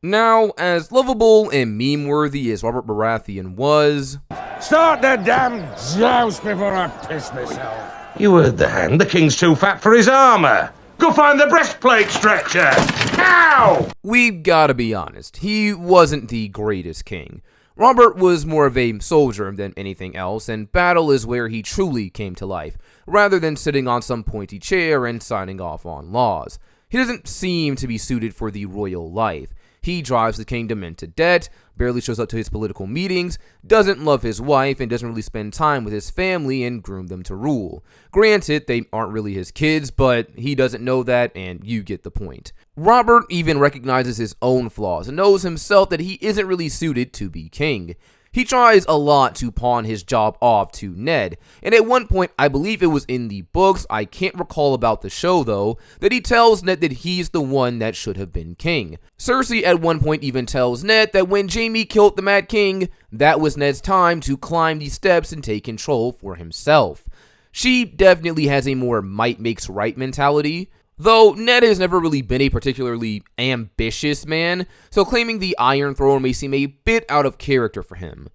Now, as lovable and meme-worthy as Robert Baratheon was, Start the damn joust before I piss myself. You heard the hand. The king's too fat for his armor. Go find the breastplate stretcher. Now! we gotta be honest, he wasn't the greatest king. Robert was more of a soldier than anything else, and battle is where he truly came to life, rather than sitting on some pointy chair and signing off on laws. He doesn't seem to be suited for the royal life. He drives the kingdom into debt, barely shows up to his political meetings, doesn't love his wife, and doesn't really spend time with his family and groom them to rule. Granted, they aren't really his kids, but he doesn't know that, and you get the point. Robert even recognizes his own flaws and knows himself that he isn't really suited to be king. He tries a lot to pawn his job off to Ned, and at one point, I believe it was in the books, I can't recall about the show though, that he tells Ned that he's the one that should have been king. Cersei at one point even tells Ned that when Jaime killed the Mad King, that was Ned's time to climb the steps and take control for himself. She definitely has a more might makes right mentality, though Ned has never really been a particularly ambitious man, so claiming the Iron Throne may seem a bit out of character for him.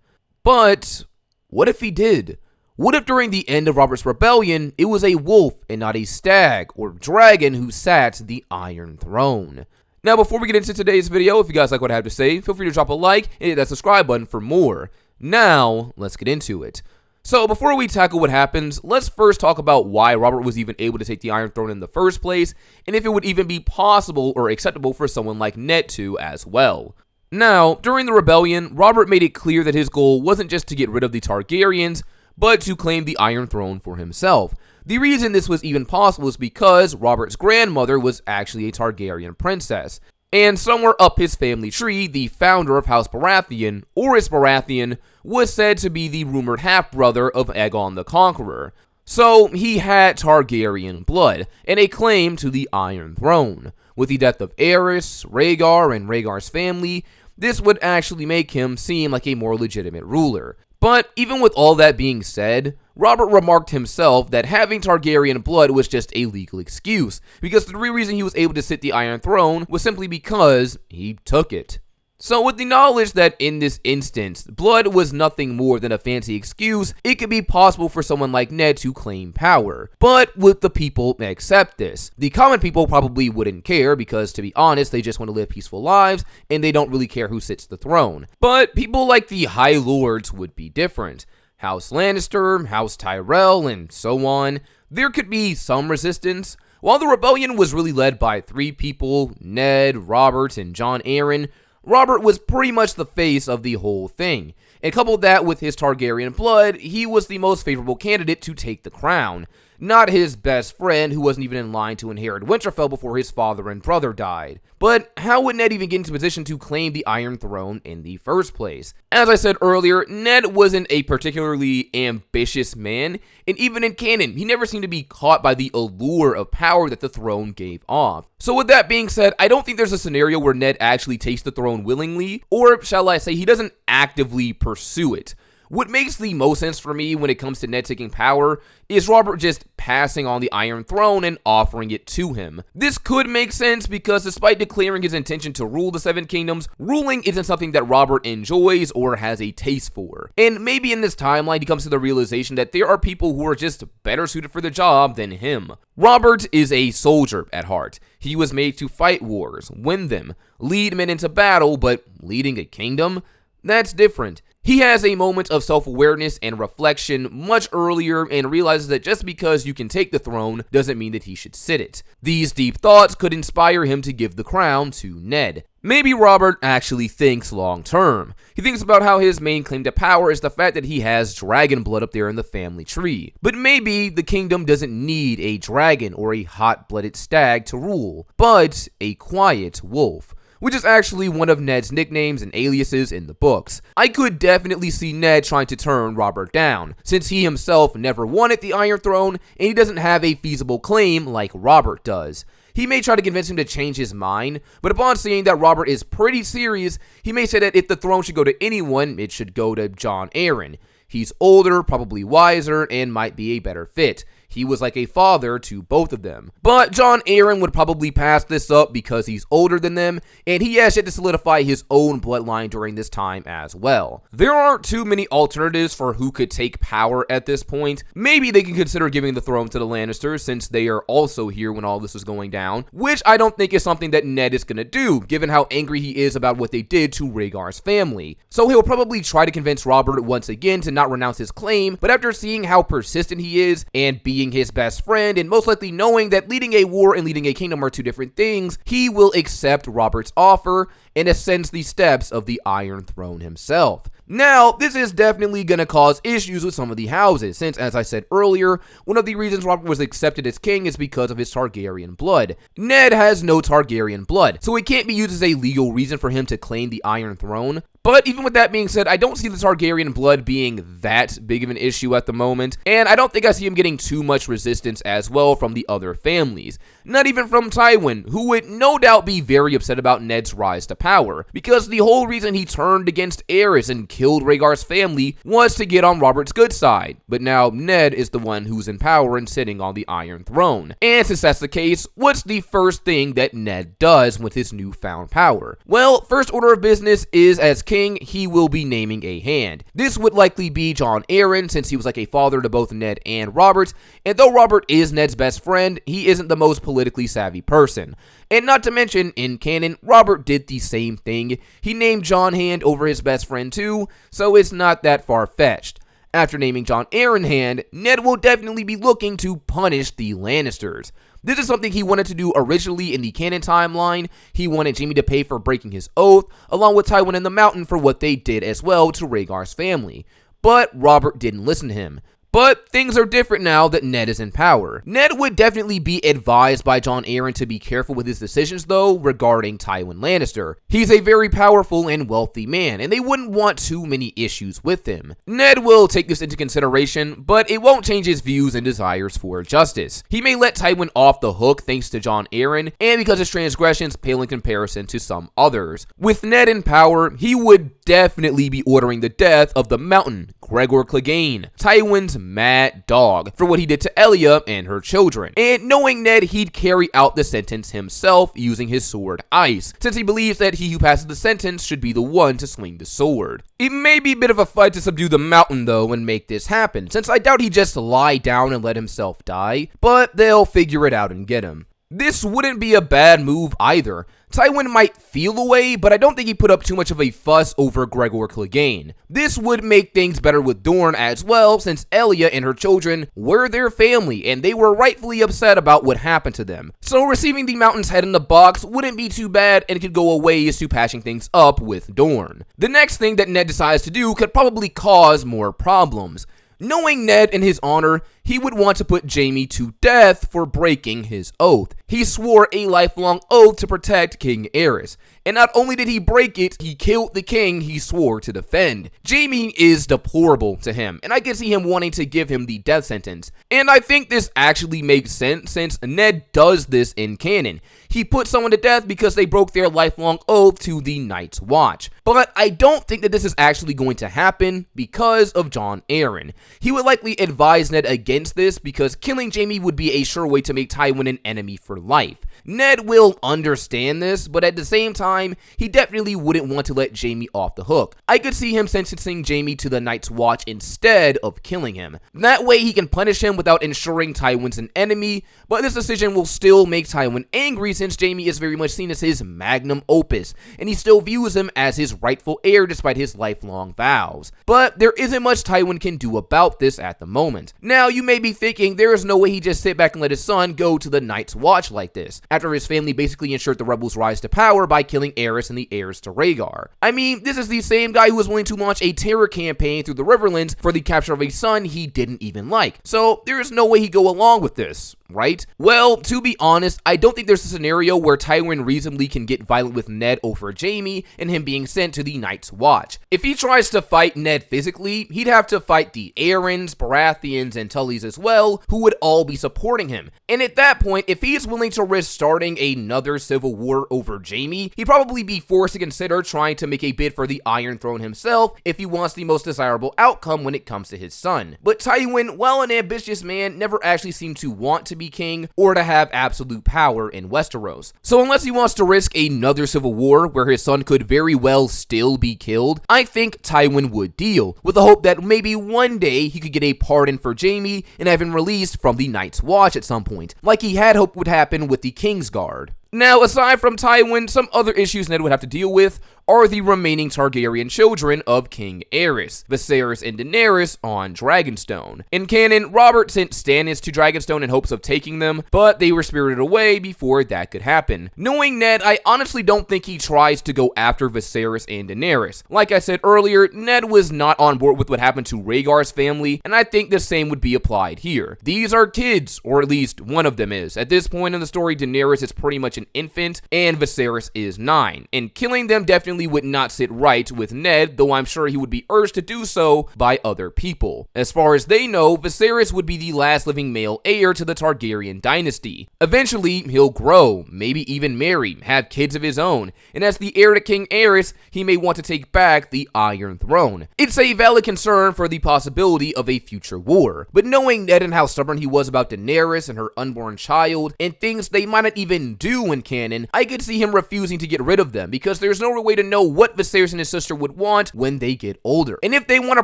But what if he did? What if during the end of Robert's rebellion, it was a wolf and not a stag or dragon who sat the Iron Throne? Now, before we get into today's video, if you guys like what I have to say, feel free to drop a like and hit that subscribe button for more. Now, let's get into it. So before we tackle what happens, let's first talk about why Robert was even able to take the Iron Throne in the first place, and if it would even be possible or acceptable for someone like Ned to as well. Now, during the rebellion, Robert made it clear that his goal wasn't just to get rid of the Targaryens, but to claim the Iron Throne for himself. The reason this was even possible is because Robert's grandmother was actually a Targaryen princess. And somewhere up his family tree, the founder of House Baratheon, Orys Baratheon, was said to be the rumored half-brother of Aegon the Conqueror. So he had Targaryen blood, and a claim to the Iron Throne. With the death of Aerys, Rhaegar, and Rhaegar's family, this would actually make him seem like a more legitimate ruler. But even with all that being said, Robert remarked himself that having Targaryen blood was just a legal excuse, because the real reason he was able to sit the Iron Throne was simply because he took it. So with the knowledge that in this instance, blood was nothing more than a fancy excuse, it could be possible for someone like Ned to claim power. But would the people accept this? The common people probably wouldn't care because, to be honest, they just want to live peaceful lives and they don't really care who sits the throne. But people like the High Lords would be different. House Lannister, House Tyrell, and so on. There could be some resistance. While the rebellion was really led by three people, Ned, Robert, and Jon Arryn, Robert was pretty much the face of the whole thing, and coupled that with his Targaryen blood, he was the most favorable candidate to take the crown, not his best friend who wasn't even in line to inherit Winterfell before his father and brother died. But how would Ned even get into position to claim the Iron Throne in the first place? As I said earlier, Ned wasn't a particularly ambitious man, and even in canon, he never seemed to be caught by the allure of power that the throne gave off. So with that being said, I don't think there's a scenario where Ned actually takes the throne willingly, or shall I say he doesn't actively pursue it. What makes the most sense for me when it comes to Ned taking power is Robert just passing on the Iron Throne and offering it to him. This could make sense because despite declaring his intention to rule the Seven Kingdoms, ruling isn't something that Robert enjoys or has a taste for. And maybe in this timeline he comes to the realization that there are people who are just better suited for the job than him. Robert is a soldier at heart. He was made to fight wars, win them, lead men into battle, but leading a kingdom? That's different. He has a moment of self-awareness and reflection much earlier and realizes that just because you can take the throne doesn't mean that he should sit it. These deep thoughts could inspire him to give the crown to Ned. Maybe Robert actually thinks long-term. He thinks about how his main claim to power is the fact that he has dragon blood up there in the family tree. But maybe the kingdom doesn't need a dragon or a hot-blooded stag to rule, but a quiet wolf, which is actually one of Ned's nicknames and aliases in the books. I could definitely see Ned trying to turn Robert down, since he himself never wanted the Iron Throne, and he doesn't have a feasible claim like Robert does. He may try to convince him to change his mind, but upon seeing that Robert is pretty serious, he may say that if the throne should go to anyone, it should go to Jon Arryn. He's older, probably wiser, and might be a better fit. He was like a father to both of them. But Jon Arryn would probably pass this up because he's older than them, and he has yet to solidify his own bloodline during this time as well. There aren't too many alternatives for who could take power at this point. Maybe they can consider giving the throne to the Lannisters since they are also here when all this is going down, which I don't think is something that Ned is going to do, given how angry he is about what they did to Rhaegar's family. So he'll probably try to convince Robert once again to not renounce his claim, but after seeing how persistent he is and being his best friend, and most likely knowing that leading a war and leading a kingdom are two different things, he will accept Robert's offer and ascends the steps of the Iron Throne himself. Now, this is definitely going to cause issues with some of the houses, since, as I said earlier, one of the reasons Robert was accepted as king is because of his Targaryen blood. Ned has no Targaryen blood, so it can't be used as a legal reason for him to claim the Iron Throne. But even with that being said, I don't see the Targaryen blood being that big of an issue at the moment, and I don't think I see him getting too much resistance as well from the other families. Not even from Tywin, who would no doubt be very upset about Ned's rise to power, because the whole reason he turned against Aerys and killed Rhaegar's family was to get on Robert's good side. But now Ned is the one who's in power and sitting on the Iron Throne. And since that's the case, what's the first thing that Ned does with his newfound power? Well, first order of business is, as king, he will be naming a hand. This would likely be Jon Arryn, since he was like a father to both Ned and Robert, and though Robert is Ned's best friend, he isn't the most politically savvy person. And not to mention, in canon, Robert did the same thing. He named Jon Hand over his best friend too, so it's not that far-fetched. After naming Jon Arryn Hand, Ned will definitely be looking to punish the Lannisters. This is something he wanted to do originally in the canon timeline. He wanted Jaime to pay for breaking his oath, along with Tywin and the Mountain for what they did as well to Rhaegar's family. But Robert didn't listen to him. But things are different now that Ned is in power. Ned would definitely be advised by Jon Arryn to be careful with his decisions, though, regarding Tywin Lannister. He's a very powerful and wealthy man, and they wouldn't want too many issues with him. Ned will take this into consideration, but it won't change his views and desires for justice. He may let Tywin off the hook thanks to Jon Arryn, and because his transgressions pale in comparison to some others. With Ned in power, he would definitely be ordering the death of the Mountain, Gregor Clegane, Tywin's mad dog, for what he did to Elia and her children. And knowing Ned, he'd carry out the sentence himself using his sword Ice, since he believes that he who passes the sentence should be the one to swing the sword. It may be a bit of a fight to subdue the Mountain though and make this happen, since I doubt he'd just lie down and let himself die, but they'll figure it out and get him. This wouldn't be a bad move either. Tywin might feel away, but I don't think he put up too much of a fuss over Gregor Clegane. This would make things better with Dorne as well, since Elia and her children were their family, and they were rightfully upset about what happened to them. So receiving the Mountain's head in the box wouldn't be too bad, and could go a ways to patching things up with Dorne. The next thing that Ned decides to do could probably cause more problems. Knowing Ned and his honor, he would want to put Jaime to death for breaking his oath. He swore a lifelong oath to protect King Aerys, and not only did he break it, he killed the king he swore to defend. Jaime is deplorable to him, and I can see him wanting to give him the death sentence. And I think this actually makes sense, since Ned does this in canon. He put someone to death because they broke their lifelong oath to the Night's Watch. But I don't think that this is actually going to happen because of Jon Arryn. He would likely advise Ned against this because killing Jaime would be a sure way to make Tywin an enemy for life. Ned will understand this, but at the same time, he definitely wouldn't want to let Jaime off the hook. I could see him sentencing Jaime to the Night's Watch instead of killing him. That way he can punish him without ensuring Tywin's an enemy, but this decision will still make Tywin angry since Jaime is very much seen as his magnum opus, and he still views him as his rightful heir despite his lifelong vows. But there isn't much Tywin can do about this at the moment. Now, you may be thinking there is no way he just sit back and let his son go to the Night's Watch like this, after his family basically ensured the rebels' rise to power by killing Aerys and the heirs to Rhaegar. I mean, this is the same guy who was willing to launch a terror campaign through the Riverlands for the capture of a son he didn't even like, so there is no way he'd go along with this. right? Well, to be honest, I don't think there's a scenario where Tywin reasonably can get violent with Ned over Jaime and him being sent to the Night's Watch. If he tries to fight Ned physically, he'd have to fight the Arryns, Baratheons, and Tullys as well, who would all be supporting him. And at that point, if he's willing to risk starting another civil war over Jaime, he'd probably be forced to consider trying to make a bid for the Iron Throne himself if he wants the most desirable outcome when it comes to his son. But Tywin, while an ambitious man, never actually seemed to want to be king or to have absolute power in Westeros. So unless he wants to risk another civil war where his son could very well still be killed, I think Tywin would deal, with the hope that maybe one day he could get a pardon for Jaime and have him released from the Night's Watch at some point, like he had hoped would happen with the Kingsguard. Now, aside from Tywin, some other issues Ned would have to deal with are the remaining Targaryen children of King Aerys, Viserys and Daenerys on Dragonstone. In canon, Robert sent Stannis to Dragonstone in hopes of taking them, but they were spirited away before that could happen. Knowing Ned, I honestly don't think he tries to go after Viserys and Daenerys. Like I said earlier, Ned was not on board with what happened to Rhaegar's family, and I think the same would be applied here. These are kids, or at least one of them is. At this point in the story, Daenerys is pretty much an infant, and Viserys is 9, and killing them definitely would not sit right with Ned, though I'm sure he would be urged to do so by other people. As far as they know, Viserys would be the last living male heir to the Targaryen dynasty. Eventually, he'll grow, maybe even marry, have kids of his own, and as the heir to King Aerys, he may want to take back the Iron Throne. It's a valid concern for the possibility of a future war, but knowing Ned and how stubborn he was about Daenerys and her unborn child, and things they might not even do in canon, I could see him refusing to get rid of them, because there's no real way to know what Viserys and his sister would want when they get older. And if they want a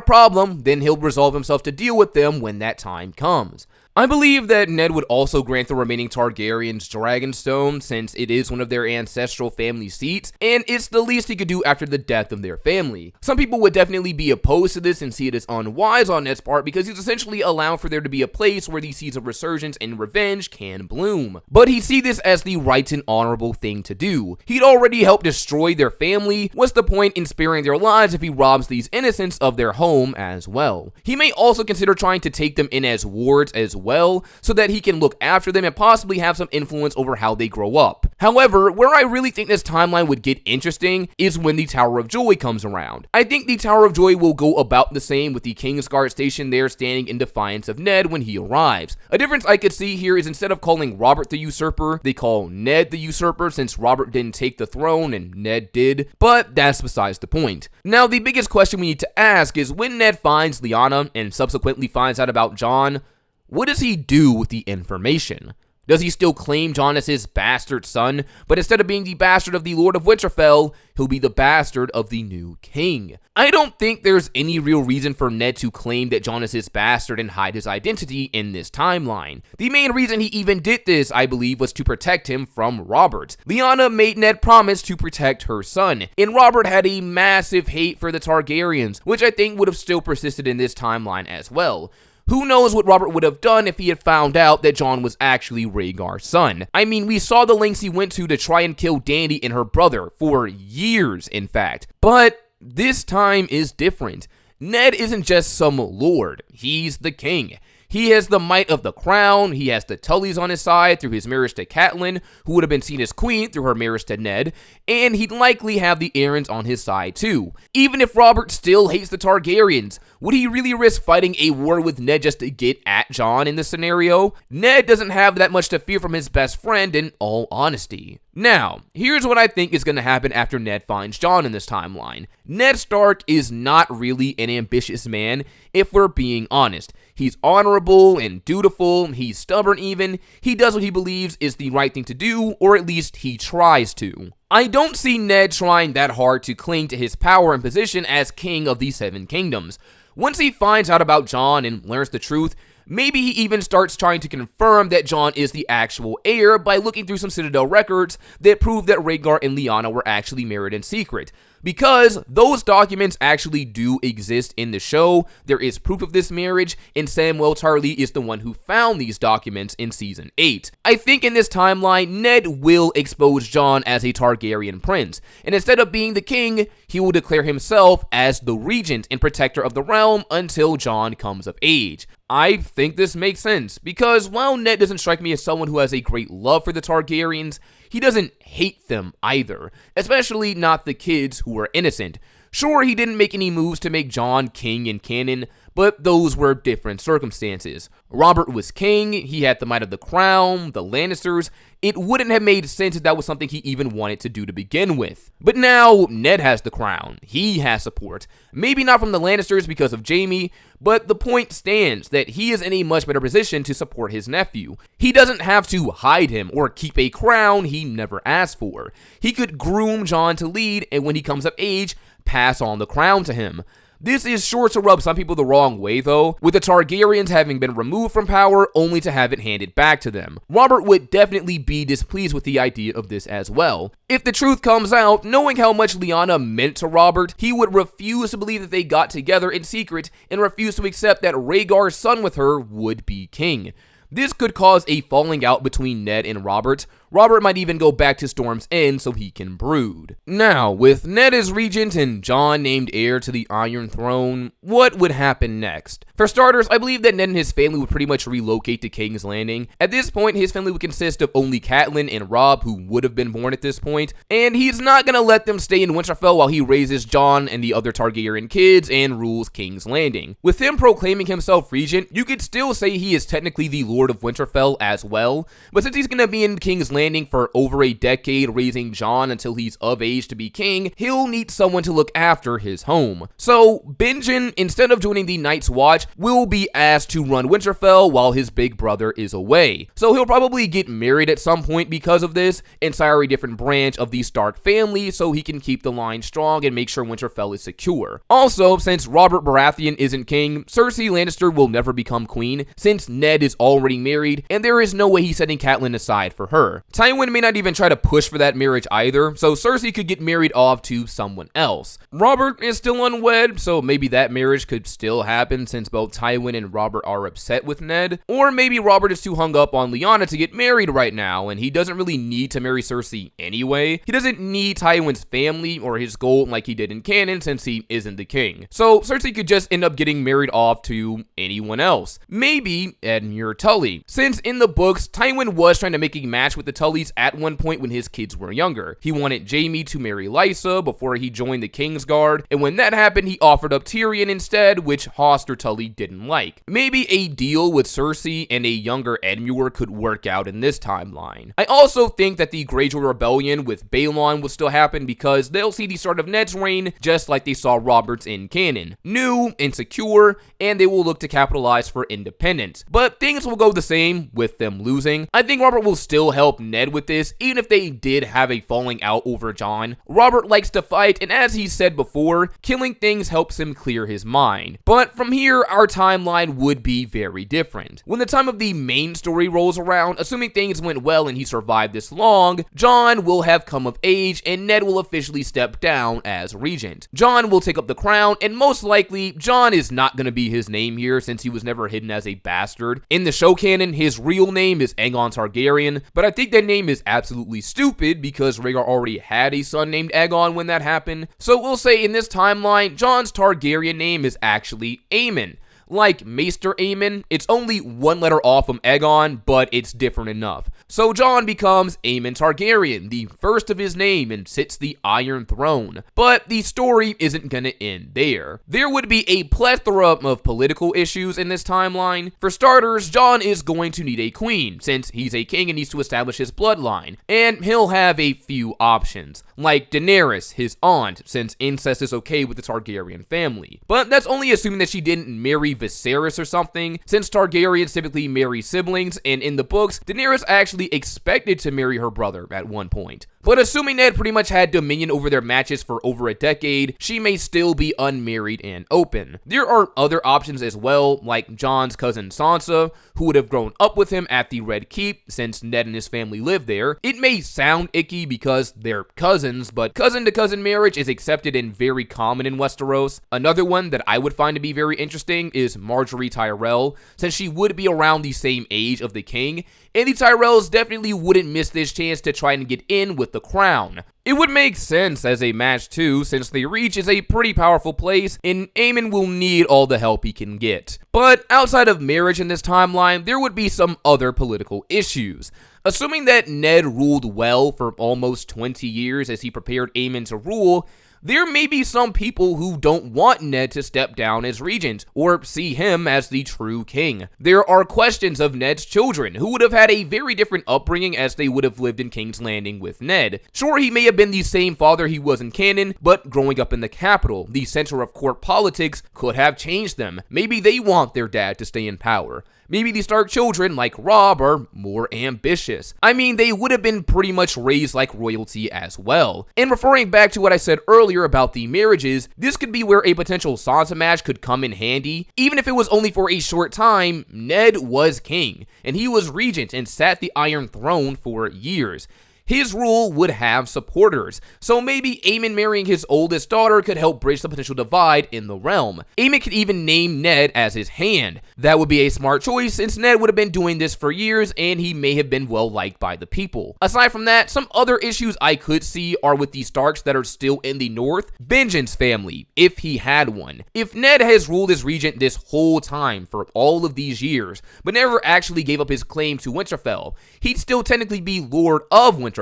problem, then he'll resolve himself to deal with them when that time comes. I believe that Ned would also grant the remaining Targaryens Dragonstone, since it is one of their ancestral family seats, and it's the least he could do after the death of their family. Some people would definitely be opposed to this and see it as unwise on Ned's part, because he's essentially allowing for there to be a place where these seeds of resurgence and revenge can bloom. But he'd see this as the right and honorable thing to do. He'd already helped destroy their family. What's the point in sparing their lives if he robs these innocents of their home as well? He may also consider trying to take them in as wards as well, so that he can look after them and possibly have some influence over how they grow up. However, where I really think this timeline would get interesting is when the Tower of Joy comes around. I think the Tower of Joy will go about the same, with the Kingsguard stationed there standing in defiance of Ned when he arrives. A difference I could see here is instead of calling Robert the Usurper, they call Ned the Usurper, since Robert didn't take the throne and Ned did, but that's besides the point. Now, the biggest question we need to ask is when Ned finds Lyanna and subsequently finds out about Jon, what does he do with the information? Does he still claim Jon as his bastard son, but instead of being the bastard of the Lord of Winterfell, he'll be the bastard of the new king? I don't think there's any real reason for Ned to claim that Jon is his bastard and hide his identity in this timeline. The main reason he even did this, I believe, was to protect him from Robert. Lyanna made Ned promise to protect her son, and Robert had a massive hate for the Targaryens, which I think would have still persisted in this timeline as well. Who knows what Robert would have done if he had found out that Jon was actually Rhaegar's son. I mean, we saw the lengths he went to try and kill Dany and her brother, for years in fact. But this time is different. Ned isn't just some lord, he's the king. He has the might of the crown, he has the Tullys on his side through his marriage to Catelyn, who would have been seen as queen through her marriage to Ned, and he'd likely have the Arryns on his side too. Even if Robert still hates the Targaryens, would he really risk fighting a war with Ned just to get at Jon in this scenario? Ned doesn't have that much to fear from his best friend, in all honesty. Now, here's what I think is going to happen after Ned finds Jon in this timeline. Ned Stark is not really an ambitious man, if we're being honest. He's honorable and dutiful, he's stubborn even, he does what he believes is the right thing to do, or at least he tries to. I don't see Ned trying that hard to cling to his power and position as king of the Seven Kingdoms. Once he finds out about Jon and learns the truth, maybe he even starts trying to confirm that Jon is the actual heir by looking through some Citadel records that prove that Rhaegar and Lyanna were actually married in secret. because those documents actually do exist in the show. There is proof of this marriage, and Samwell Tarly is the one who found these documents in season 8. I think in this timeline, Ned will expose Jon as a Targaryen prince, and instead of being the king, he will declare himself as the regent and protector of the realm until Jon comes of age. I think this makes sense, because while Ned doesn't strike me as someone who has a great love for the Targaryens, he doesn't hate them either, especially not the kids who are innocent. Sure, he didn't make any moves to make Jon king in canon, but those were different circumstances. Robert was king, he had the might of the crown, the Lannisters. It wouldn't have made sense if that was something he even wanted to do to begin with. But now, Ned has the crown, he has support. Maybe not from the Lannisters because of Jaime, but the point stands that he is in a much better position to support his nephew. He doesn't have to hide him or keep a crown he never asked for. He could groom Jon to lead, and when he comes of age, pass on the crown to him. This is sure to rub some people the wrong way though, with the Targaryens having been removed from power only to have it handed back to them. Robert would definitely be displeased with the idea of this as well. If the truth comes out, knowing how much Lyanna meant to Robert, he would refuse to believe that they got together in secret and refuse to accept that Rhaegar's son with her would be king. This could cause a falling out between Ned and Robert. Robert might even go back to Storm's End so he can brood. Now, with Ned as regent and Jon named heir to the Iron Throne, what would happen next? For starters, I believe that Ned and his family would pretty much relocate to King's Landing. At this point, his family would consist of only Catelyn and Robb, who would have been born at this point, and he's not gonna let them stay in Winterfell while he raises Jon and the other Targaryen kids and rules King's Landing. With him proclaiming himself regent, you could still say he is technically the Lord of Winterfell as well, but since he's gonna be in King's Landing for over a decade raising Jon until he's of age to be king, he'll need someone to look after his home. So, Benjen, instead of joining the Night's Watch, will be asked to run Winterfell while his big brother is away. So he'll probably get married at some point because of this, and sire a different branch of the Stark family so he can keep the line strong and make sure Winterfell is secure. Also, since Robert Baratheon isn't king, Cersei Lannister will never become queen, since Ned is already married, and there is no way he's setting Catelyn aside for her. Tywin may not even try to push for that marriage either, so Cersei could get married off to someone else. Robert is still unwed, so maybe that marriage could still happen since both Tywin and Robert are upset with Ned. Or maybe Robert is too hung up on Lyanna to get married right now, and he doesn't really need to marry Cersei anyway. He doesn't need Tywin's family or his gold like he did in canon since he isn't the king. So Cersei could just end up getting married off to anyone else. Maybe Edmure Tully, since in the books, Tywin was trying to make a match with the Tullys at one point when his kids were younger. He wanted Jaime to marry Lysa before he joined the Kingsguard, and when that happened, he offered up Tyrion instead, which Hoster Tully didn't like. Maybe a deal with Cersei and a younger Edmure could work out in this timeline. I also think that the Greyjoy Rebellion with Balon will still happen because they'll see the start of Ned's reign just like they saw Robert's in canon. New, insecure, and they will look to capitalize for independence. But things will go the same with them losing. I think Robert will still help Ned with this, even if they did have a falling out over Jon. Robert likes to fight, and as he said before, killing things helps him clear his mind. But from here, our timeline would be very different. When the time of the main story rolls around, assuming things went well and he survived this long, Jon will have come of age, and Ned will officially step down as regent. Jon will take up the crown, and most likely, Jon is not going to be his name here since he was never hidden as a bastard. In the show canon, his real name is Aegon Targaryen, but I think that name is absolutely stupid because Rhaegar already had a son named Aegon when that happened. So we'll say in this timeline, Jon's Targaryen name is actually Aemon. Like Maester Aemon, it's only one letter off from Aegon, but it's different enough. So Jon becomes Aemon Targaryen, the first of his name, and sits the Iron Throne. But the story isn't gonna end there. There would be a plethora of political issues in this timeline. For starters, Jon is going to need a queen, since he's a king and needs to establish his bloodline. And he'll have a few options, like Daenerys, his aunt, since incest is okay with the Targaryen family. But that's only assuming that she didn't marry Viserys or something, since Targaryens typically marry siblings, and in the books, Daenerys actually expected to marry her brother at one point. But assuming Ned pretty much had dominion over their matches for over a decade, she may still be unmarried and open. There are other options as well, like Jon's cousin Sansa, who would have grown up with him at the Red Keep since Ned and his family lived there. It may sound icky because they're cousins, but cousin-to-cousin marriage is accepted and very common in Westeros. Another one that I would find to be very interesting is Marjorie Tyrell, since she would be around the same age of the king, and the Tyrells definitely wouldn't miss this chance to try and get in with the crown. It would make sense as a match too, since the Reach is a pretty powerful place, and Aemon will need all the help he can get. But outside of marriage in this timeline, there would be some other political issues. Assuming that Ned ruled well for almost 20 years as he prepared Aemon to rule, there may be some people who don't want Ned to step down as regent, or see him as the true king. There are questions of Ned's children, who would have had a very different upbringing as they would have lived in King's Landing with Ned. Sure, he may have been the same father he was in canon, but growing up in the capital, the center of court politics, could have changed them. Maybe they want their dad to stay in power. Maybe the Stark children, like Robb, are more ambitious. I mean, they would have been pretty much raised like royalty as well. And referring back to what I said earlier about the marriages, this could be where a potential Sansa match could come in handy. Even if it was only for a short time, Ned was king, and he was regent and sat the Iron Throne for years. His rule would have supporters, so maybe Aemon marrying his oldest daughter could help bridge the potential divide in the realm. Aemon could even name Ned as his hand. That would be a smart choice since Ned would have been doing this for years and he may have been well liked by the people. Aside from that, some other issues I could see are with the Starks that are still in the north. Benjen's family, if he had one. If Ned has ruled as regent this whole time for all of these years, but never actually gave up his claim to Winterfell, he'd still technically be Lord of Winterfell,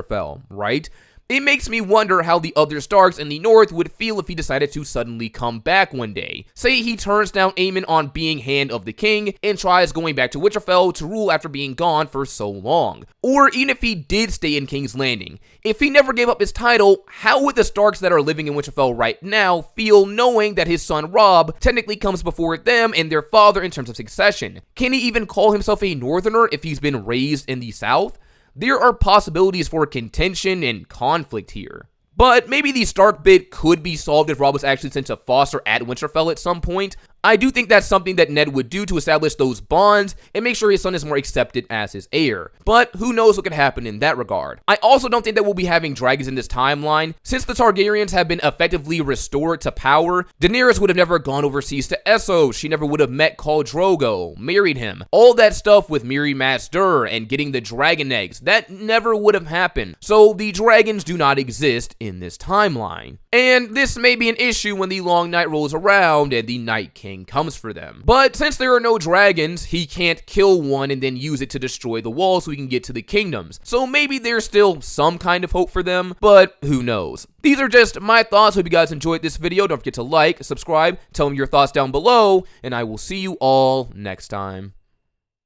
right? It makes me wonder how the other Starks in the north would feel if he decided to suddenly come back one day. Say he turns down Aemon on being Hand of the King and tries going back to Winterfell to rule after being gone for so long. Or even if he did stay in King's Landing. If he never gave up his title, how would the Starks that are living in Winterfell right now feel knowing that his son Robb technically comes before them and their father in terms of succession? Can he even call himself a Northerner if he's been raised in the South? There are possibilities for contention and conflict here. But maybe the Stark bit could be solved if Robb was actually sent to foster at Winterfell at some point. I do think that's something that Ned would do to establish those bonds and make sure his son is more accepted as his heir. But who knows what could happen in that regard. I also don't think that we'll be having dragons in this timeline. Since the Targaryens have been effectively restored to power, Daenerys would have never gone overseas to Essos. She never would have met Khal Drogo, married him. All that stuff with Mirri Maz Duur and getting the dragon eggs, that never would have happened. So the dragons do not exist in this timeline. And this may be an issue when the Long Night rolls around and the Night King comes for them. But since there are no dragons, he can't kill one and then use it to destroy the wall so he can get to the kingdoms. So maybe there's still some kind of hope for them, but who knows. These are just my thoughts. Hope you guys enjoyed this video. Don't forget to like, subscribe, tell me your thoughts down below, and I will see you all next time.